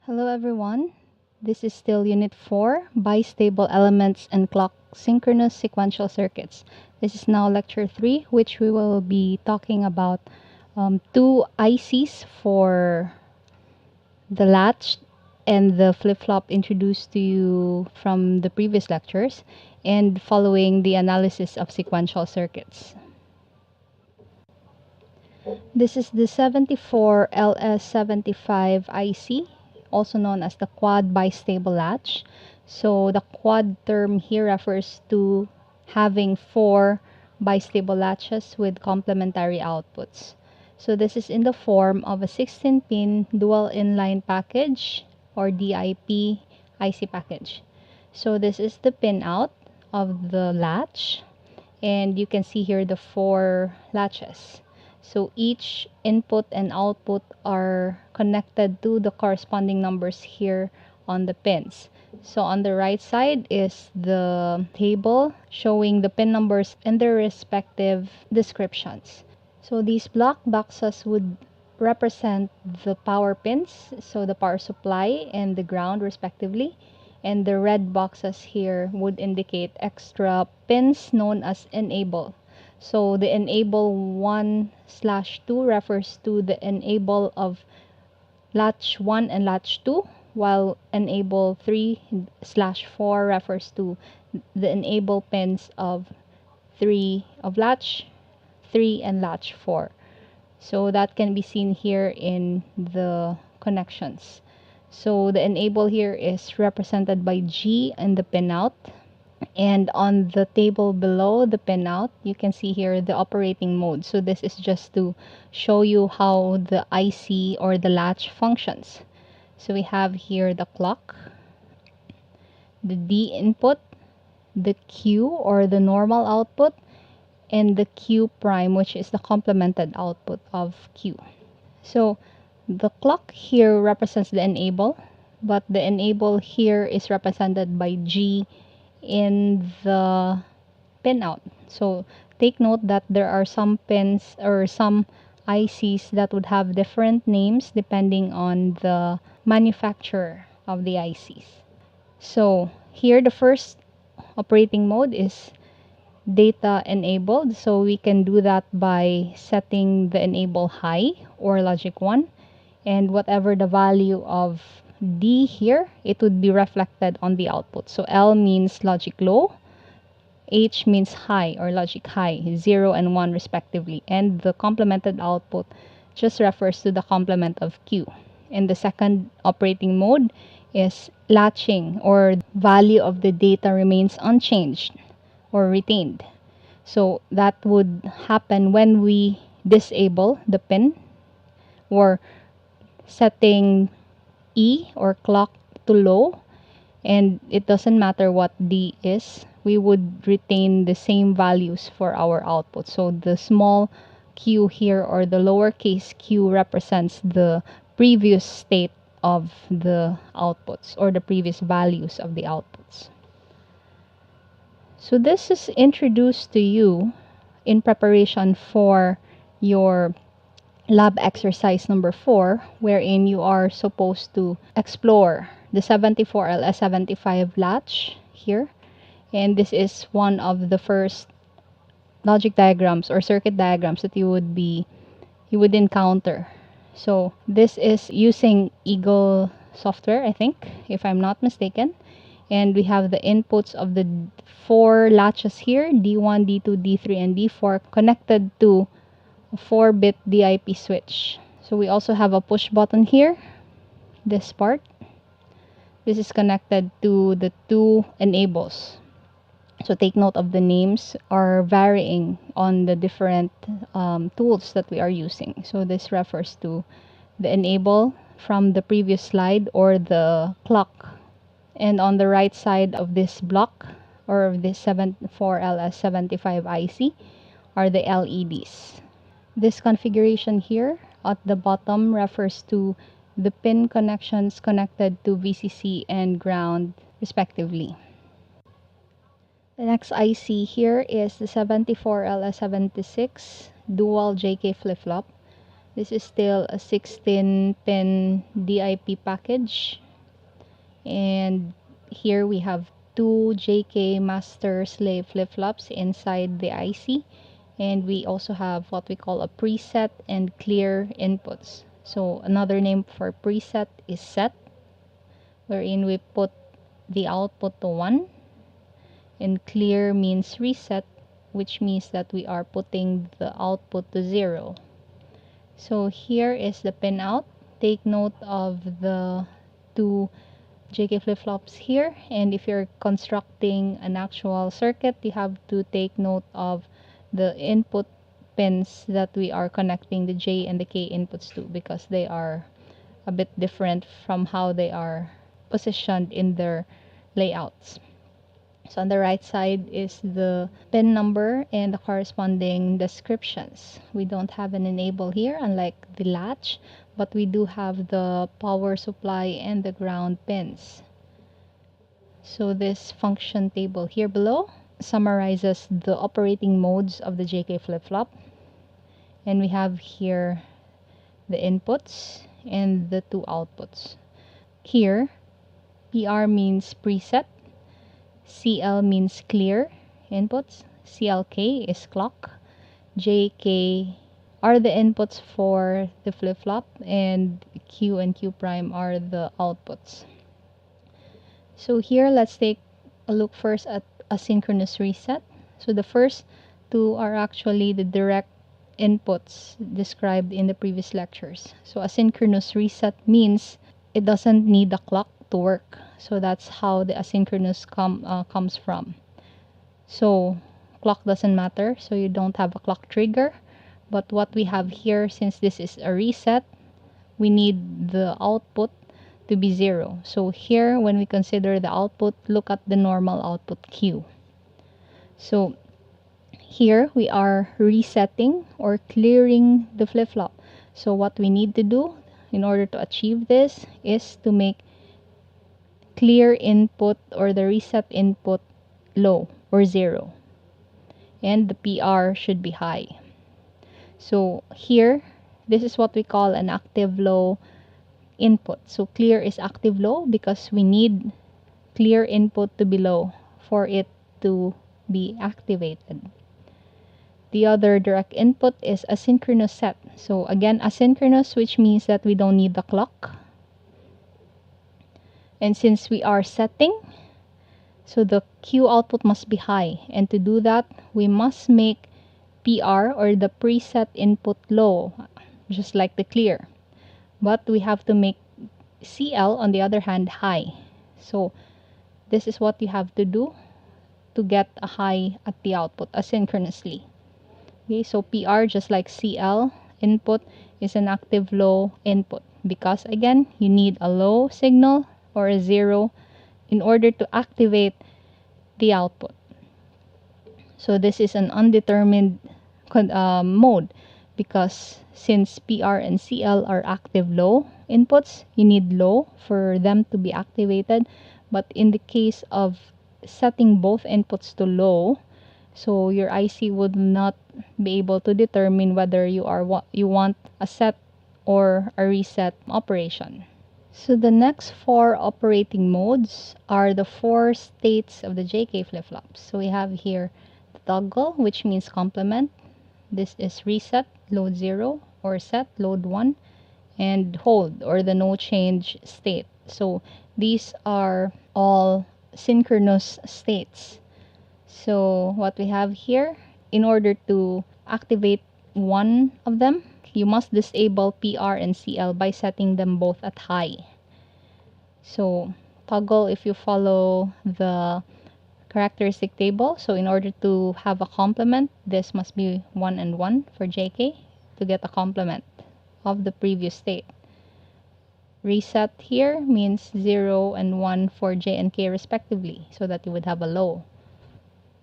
Hello everyone, this is still Unit 4, Bistable Elements and Clock Synchronous Sequential Circuits. This is now Lecture 3, which we will be talking about two ICs for the latch and the flip-flop introduced to you from the previous lectures, and following the analysis of sequential circuits. This is the 74LS75 IC, also known as the quad bistable latch. So the quad term here refers to having 4 bistable latches with complementary outputs. So this is in the form of a 16-pin dual inline package or DIP IC package. So this is the pin out of the latch, and you can see here the 4 latches. So each input and output are connected to the corresponding numbers here on the pins. So on the right side is the table showing the pin numbers and their respective descriptions. So these block boxes would represent the power pins, so the power supply and the ground respectively. And the red boxes here would indicate extra pins known as enable. So the enable 1/2 refers to the enable of latch 1 and latch 2, while enable 3/4 refers to the enable pins of latch 3 and latch 4. So that can be seen here in the connections. So the enable here is represented by G and the pinout. And on the table below the pinout, you can see here the operating mode. So this is just to show you how the IC or the latch functions. So we have here the clock, the D input, the Q or the normal output, and the Q prime, which is the complemented output of Q. So the clock here represents the enable, but the enable here is represented by G in the pinout. So take note that there are some pins or some ICs that would have different names depending on the manufacturer of the ICs. So here the first operating mode is data enabled, so we can do that by setting the enable high or logic 1, and whatever the value of D here, it would be reflected on the output. So L means logic low, H means high or logic high, 0 and 1 respectively, and the complemented output just refers to the complement of Q. And the second operating mode is latching, or value of the data remains unchanged or retained. So that would happen when we disable the pin or setting E or clock to low, and it doesn't matter what D is, we would retain the same values for our output. So the small q here or the lowercase q represents the previous state of the outputs or the previous values of the outputs. So this is introduced to you in preparation for your lab exercise number 4, wherein you are supposed to explore the 74LS75 latch here. And this is one of the first logic diagrams or circuit diagrams that you would encounter. So this is using Eagle software, I think, if I'm not mistaken. And we have the inputs of the 4 latches here, D1, D2, D3, and D4, connected to a 4-bit DIP switch. So we also have a push button here, this part. This is connected to the 2 enables. So take note of the names are varying on the different tools that we are using. So this refers to the enable from the previous slide or the clock. And on the right side of this block or of this 74LS75 IC are the LEDs. This configuration here at the bottom refers to the pin connections connected to VCC and ground respectively. The next IC here is the 74LS76 dual JK flip-flop. This is still a 16-pin DIP package. And here we have two JK master slave flip-flops inside the IC. And we also have what we call a preset and clear inputs. So another name for preset is set, wherein we put the output to 1. And clear means reset, which means that we are putting the output to 0. So here is the pinout. Take note of the two JK flip-flops here, and if you're constructing an actual circuit, you have to take note of the input pins that we are connecting the J and the K inputs to, because they are a bit different from how they are positioned in their layouts. So on the right side is the pin number and the corresponding descriptions. We don't have an enable here, unlike the latch, but we do have the power supply and the ground pins. So this function table here below summarizes the operating modes of the JK flip-flop. And we have here the inputs and the two outputs. Here, PR means preset, CL means clear inputs, CLK is clock, JK are the inputs for the flip-flop, and Q and Q prime are the outputs. So here, let's take a look first at asynchronous reset. So the first two are actually the direct inputs described in the previous lectures. So asynchronous reset means it doesn't need the clock to work. So that's how the asynchronous comes from. So clock doesn't matter, so you don't have a clock trigger. But what we have here, since this is a reset, we need the output to be 0. So here, when we consider the output, look at the normal output Q. So here we are resetting or clearing the flip-flop. So what we need to do in order to achieve this is to make clear input or the reset input low or 0, and the PR should be high. So here, this is what we call an active low input. So clear is active low because we need clear input to be low for it to be activated. The other direct input is asynchronous set. So again, asynchronous, which means that we don't need the clock. And since we are setting, so the Q output must be high. And to do that, we must make PR or the preset input low, just like the clear. But we have to make CL, on the other hand, high. So this is what you have to do to get a high at the output asynchronously. Okay, so PR, just like CL input, is an active low input because again, you need a low signal or a 0 in order to activate the output. So this is an undetermined mode because since PR and CL are active low inputs, you need low for them to be activated. But in the case of setting both inputs to low, so your IC would not be able to determine whether you want a set or a reset operation. So the next 4 operating modes are the 4 states of the JK flip-flops. So we have here the toggle, which means complement. This is reset, load 0, or set, load 1, and hold, or the no change state. So these are all synchronous states. So what we have here, in order to activate one of them, you must disable PR and CL by setting them both at high. So toggle, if you follow the characteristic table, so in order to have a complement, this must be 1 and 1 for JK to get a complement of the previous state. Reset here means 0 and 1 for J and K respectively, so that you would have a low.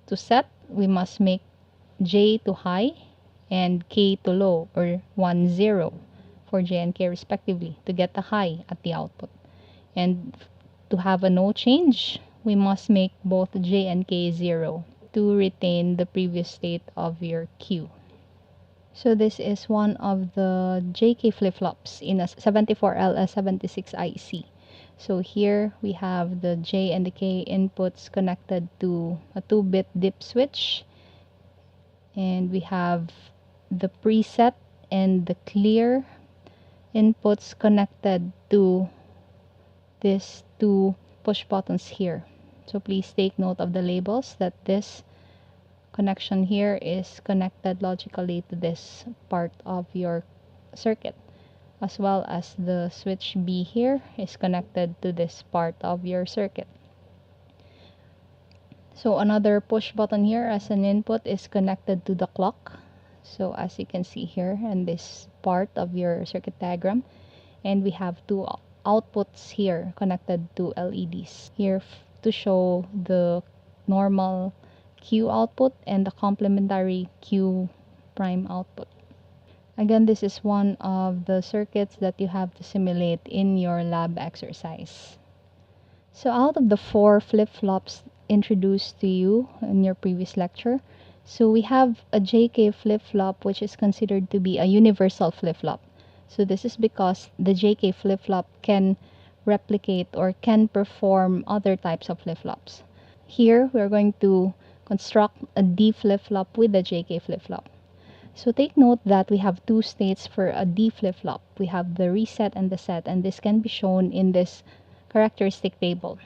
To set, we must make J to high and K to low, or 1, 0 for J and K respectively to get a high at the output. And to have a no change, we must make both J and K 0 to retain the previous state of your Q. So this is one of the JK flip-flops in a 74LS76 IC. So here we have the J and the K inputs connected to a 2-bit dip switch, and we have the preset and the clear inputs connected to these two push buttons here. So please take note of the labels that this connection here is connected logically to this part of your circuit, as well as the switch B here is connected to this part of your circuit. So another push button here as an input is connected to the clock. So as you can see here in this part of your circuit diagram, and we have two outputs here connected to LEDs here to show the normal Q output and the complementary Q prime output. Again, this is one of the circuits that you have to simulate in your lab exercise. So out of the 4 flip-flops introduced to you in your previous lecture, so we have a JK flip-flop, which is considered to be a universal flip-flop. So this is because the JK flip-flop can replicate or can perform other types of flip-flops. Here, we're going to construct a D flip-flop with the JK flip-flop. So take note that we have 2 states for a D flip-flop. We have the reset and the set, and this can be shown in this characteristic table.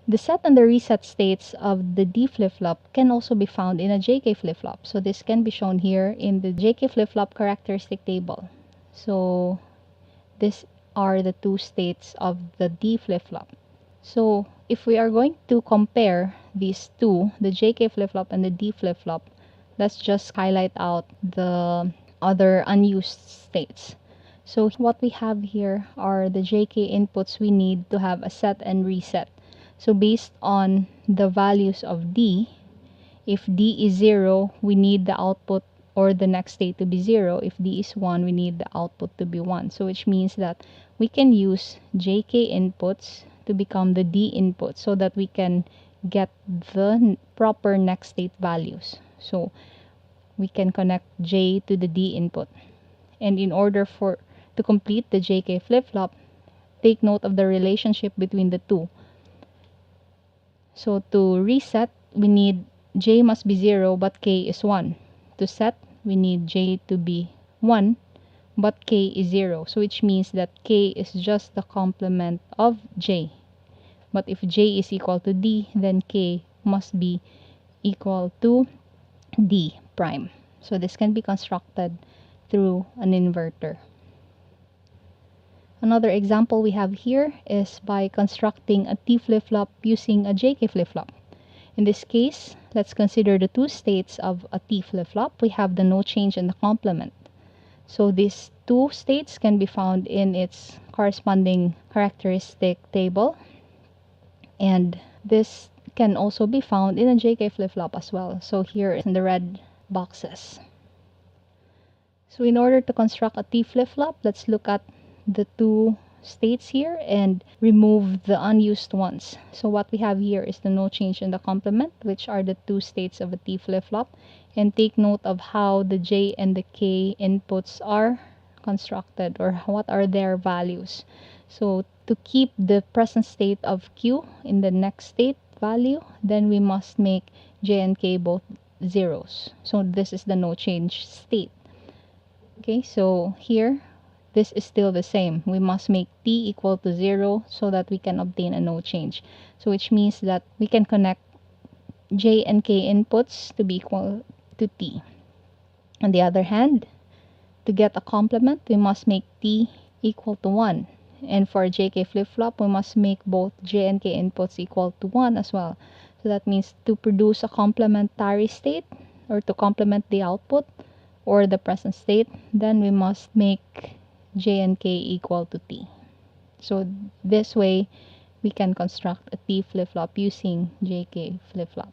The set and the reset states of the D flip-flop can also be found in a JK flip-flop. So this can be shown here in the JK flip-flop characteristic table. So these are the 2 states of the D flip-flop. So if we are going to compare these two, the JK flip-flop and the D flip-flop, let's just highlight out the other unused states. So what we have here are the JK inputs we need to have a set and reset. So based on the values of D, if D is 0, we need the output or the next state to be 0. If D is 1, we need the output to be 1. So which means that we can use JK inputs to become the D inputs so that we can get the proper next state values. So we can connect J to the D input. And in order to complete the JK flip-flop, take note of the relationship between the two. So to reset, we need J must be 0 but K is 1. To set, we need J to be 1 but K is 0. So which means that K is just the complement of J. But if J is equal to D, then K must be equal to D prime. So this can be constructed through an inverter. Another example we have here is by constructing a T flip-flop using a JK flip-flop. In this case, let's consider the 2 states of a T flip-flop. We have the no change and the complement. So these 2 states can be found in its corresponding characteristic table. And this can also be found in a JK flip-flop as well. So here in the red boxes. So in order to construct a T flip-flop, let's look at the 2 states here and remove the unused ones. So what we have here is the no change and the complement, which are the 2 states of a T flip-flop. And take note of how the J and the K inputs are constructed, or what are their values. So to keep the present state of Q in the next state value, then we must make J and K both zeros. So this is the no change state. Okay, so here this is still the same. We must make T equal to 0 so that we can obtain a no change. So which means that we can connect J and K inputs to be equal to T. On the other hand, to get a complement, we must make T equal to 1. And for JK flip-flop, we must make both J and K inputs equal to 1 as well. So that means to produce a complementary state, or to complement the output or the present state, then we must make J and K equal to T. So this way, we can construct a T flip-flop using JK flip-flop.